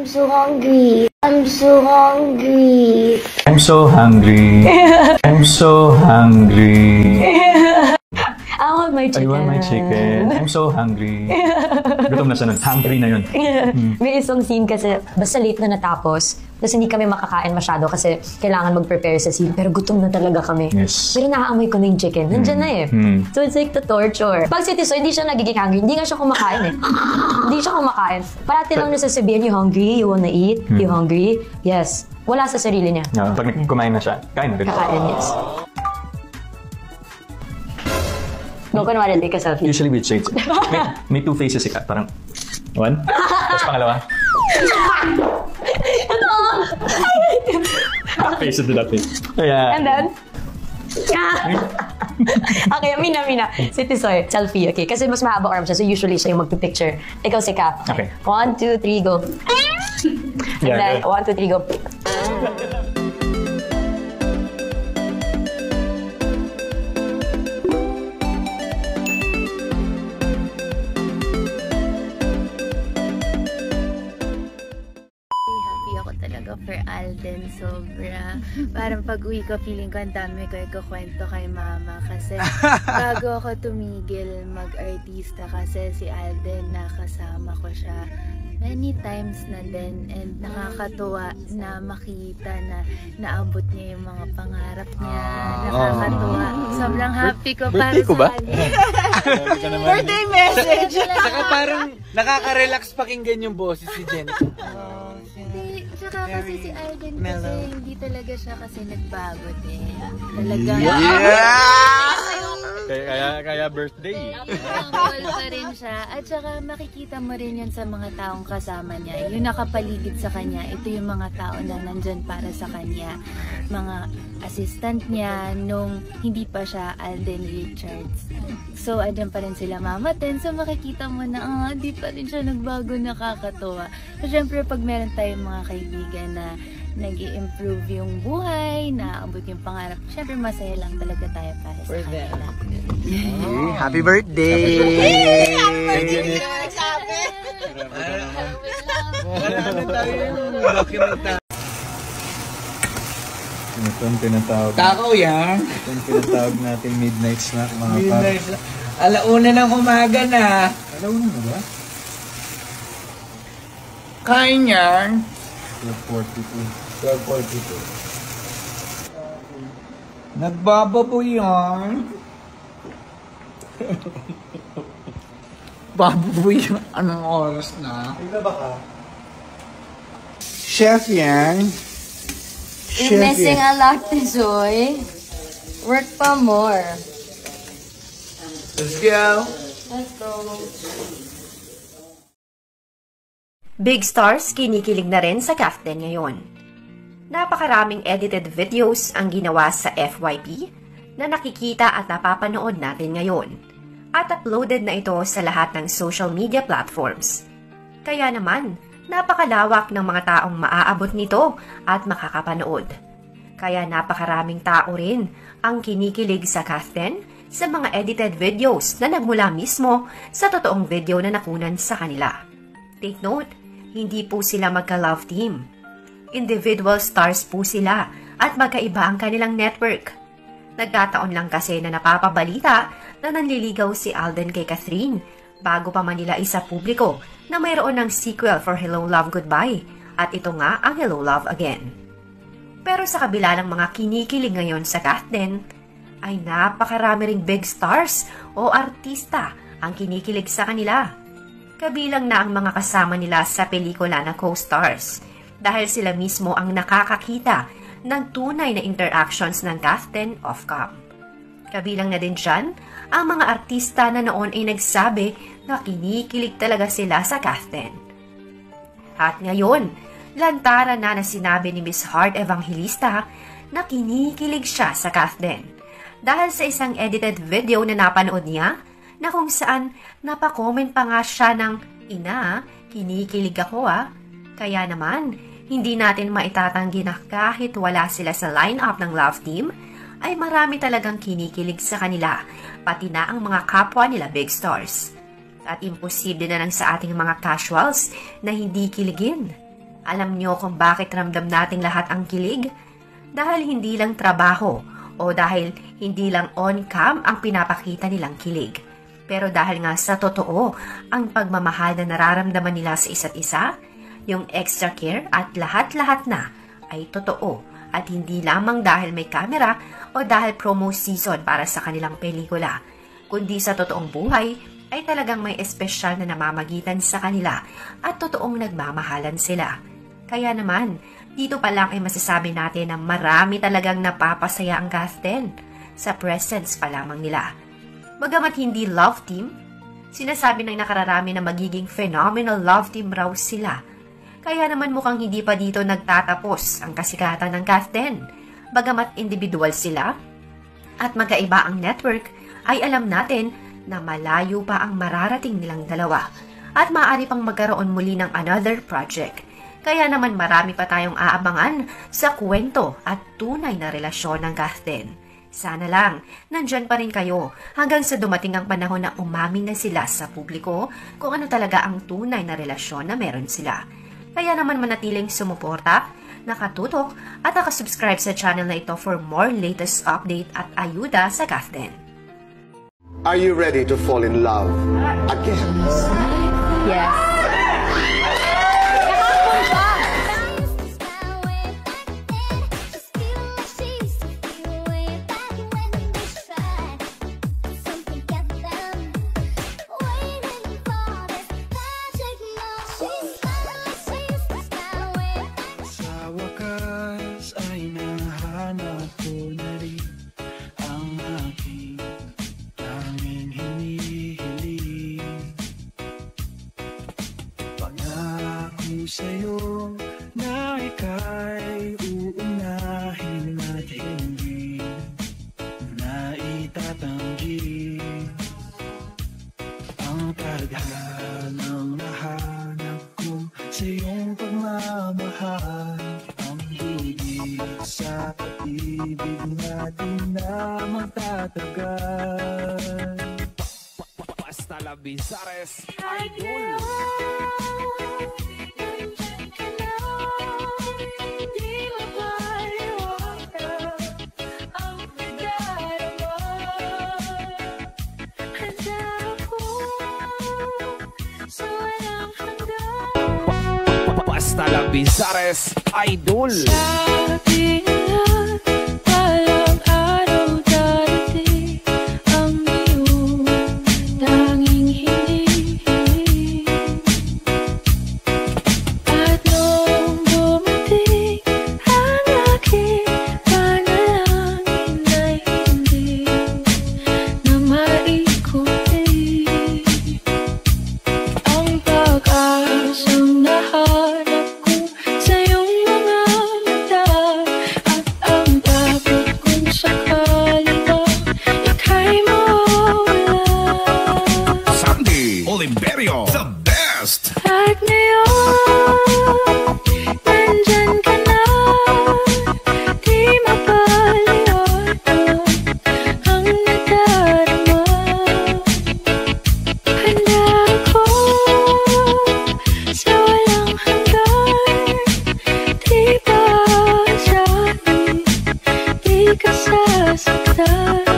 so hungry. I'm so hungry. I'm so hungry. I'm so hungry. I want my chicken. I want my chicken. I'm so hungry. Gutom na siya nun. Hungry na yun. May isang scene kasi, basta late na natapos, tapos hindi kami makakain masyado kasi kailangan mag-prepare sa scene. Pero gutom na talaga kami. Yes. Pero naaamoy ko na yung chicken. Nandyan na eh. So it's like the torture. Pag si Tisoy, hindi siya nagiging hungry. Hindi nga siya kumakain eh. Hindi siya kumakain. Parati lang niya sasabihin, you hungry? You wanna eat? You hungry? Yes. Wala sa sarili niya. No, pag kumain na siya, kain na rin. Kakain, yes. No, kunwari, take a selfie. Usually with shades. May two faces si Kat. Parang, one. Tapos pangalawa. Face to that face. Yeah. And then? Okay, Mina. Si Tisoy, selfie, okay? Kasi mas mahaba arm siya, so usually siya yung magpipicture. Ikaw si Ka. Okay. 1, 2, 3, go. And then, 1, 2, 3, go. For Alden, sobra. Parang pag-uwi ko, feeling ko ang dami ko ikukwento kay mama kasi bago ako tumigil mag-artista kasi si Alden, nakasama ko siya many times na din and nakakatuwa na makita na naabot niya yung mga pangarap niya. Nakakatuwa. Sobrang happy ko para sa kanya. Birthday message! Saka parang nakaka-relax pakinggan yung boses si Jennifer. Tsaka kasi si Alden kasi hindi talaga siya kasi nagbago din. Talagang Kaya birthday. Thankful pa rin siya. At saka makikita mo rin yun sa mga taong kasama niya. Yung nakapaligid sa kanya, ito yung mga tao na nandyan para sa kanya. Mga assistant niya nung hindi pa siya Alden Richards. So, andyan pa rin sila Mama Ten. So, makikita mo na, di pa rin siya nagbago, nakakatuwa. So, syempre, pag meron tayong mga kaibigan na nag-i-improve yung buhay, naabot yung pangarap, syempre, masaya lang talaga tayo para sa kanila. Happy birthday! Happy birthday! Ito ang tinatawag. Takaw yan. Ito ang tinatawag natin midnight snack, mga Midnight snack. Alauna ng umaga na. Alauna na ba? Kain yan. 12:42. Nagbababo yan. Bababo yan. Anong oras na? Iba ba ka? Chef yan. You're missing a lot, Tisoy. Work pa more. Let's go. Let's go. Big stars kinikilig na rin sa Kaften ngayon. Napakaraming edited videos ang ginawa sa FYP na nakikita at napapanood natin ngayon. At uploaded na ito sa lahat ng social media platforms. Kaya naman, napakalawak ng mga taong maaabot nito at makakapanood. Kaya napakaraming tao rin ang kinikilig sa Kaften sa mga edited videos na nagmula mismo sa totoong video na nakunan sa kanila. Take note, hindi po sila magka-love team. Individual stars po sila at magkaiba ang kanilang network. Nagkataon lang kasi na napapabalita na nanliligaw si Alden kay Catherine bago pa man nila isa publiko na mayroon ng sequel for Hello Love Goodbye at ito nga ang Hello Love Again. Pero sa kabila ng mga kinikilig ngayon sa Kaften, ay napakarami ring big stars o artista ang kinikilig sa kanila. Kabilang na ang mga kasama nila sa pelikula na co-stars dahil sila mismo ang nakakakita ng tunay na interactions ng Kaften off-cam. Kabilang na din dyan ang mga artista na noon ay nagsabi na kinikilig talaga sila sa Kaften. At ngayon, lantaran na sinabi ni Miss Heart Evangelista na kinikilig siya sa Kaften dahil sa isang edited video na napanood niya na kung saan napakomment pa nga siya ng, "Ina, kinikilig ako ah." Kaya naman, hindi natin maitatanggi na kahit wala sila sa lineup ng love team, ay marami talagang kinikilig sa kanila, pati na ang mga kapwa nila big stars. At imposible na lang sa ating mga casuals na hindi kiligin. Alam niyo kung bakit ramdam nating lahat ang kilig? Dahil hindi lang trabaho o dahil hindi lang on-cam ang pinapakita nilang kilig. Pero dahil nga sa totoo, ang pagmamahal na nararamdaman nila sa isa't isa, yung extra care at lahat-lahat na ay totoo at hindi lamang dahil may camera o dahil promo season para sa kanilang pelikula, kundi sa totoong buhay ay talagang may espesyal na namamagitan sa kanila at totoong nagmamahalan sila. Kaya naman, dito pa lang ay masasabi natin na marami talagang napapasaya ang cast 10 sa presence pa lamang nila. Bagamat hindi love team, sinasabi ng nakararami na magiging phenomenal love team raw sila. Kaya naman mukhang hindi pa dito nagtatapos ang kasikatan ng cast 10. Bagamat individual sila at magkaiba ang network, ay alam natin na malayo pa ang mararating nilang dalawa at maaari pang magkaroon muli ng another project. Kaya naman marami pa tayong aabangan sa kwento at tunay na relasyon ng cast 10. Sana lang, nandyan pa rin kayo hanggang sa dumating ang panahon na umamin na sila sa publiko kung ano talaga ang tunay na relasyon na meron sila. Kaya naman manatiling sumuporta, nakatutok at nakasubscribe sa channel na ito for more latest update at ayuda sa cast 10. Are you ready to fall in love again? Yes. Sa'yo na ika'y uunahin at hindi na itatanggi ang tadhanang nahanap ko sa iyong pagmamahal, ang higit sa pag-ibig natin na magtatagal. Basta la Bizares Idol. Basta la Bizares Idol. Sabi nila, walang araw darating ang iyong tanging hinihiling. At nung dumating ang aking panalangin ay hindi na maikuti ang pag-asang nahanap sa iyong mga mata at ang takot kung sakali ba ika'y mawala. Sandy Oliverio, the best. At ngayon, nandyan ka na, di mapaliwanag ang nadarama. Handa ako sa walang hanggan, di ba sabi, di ka sasaktan.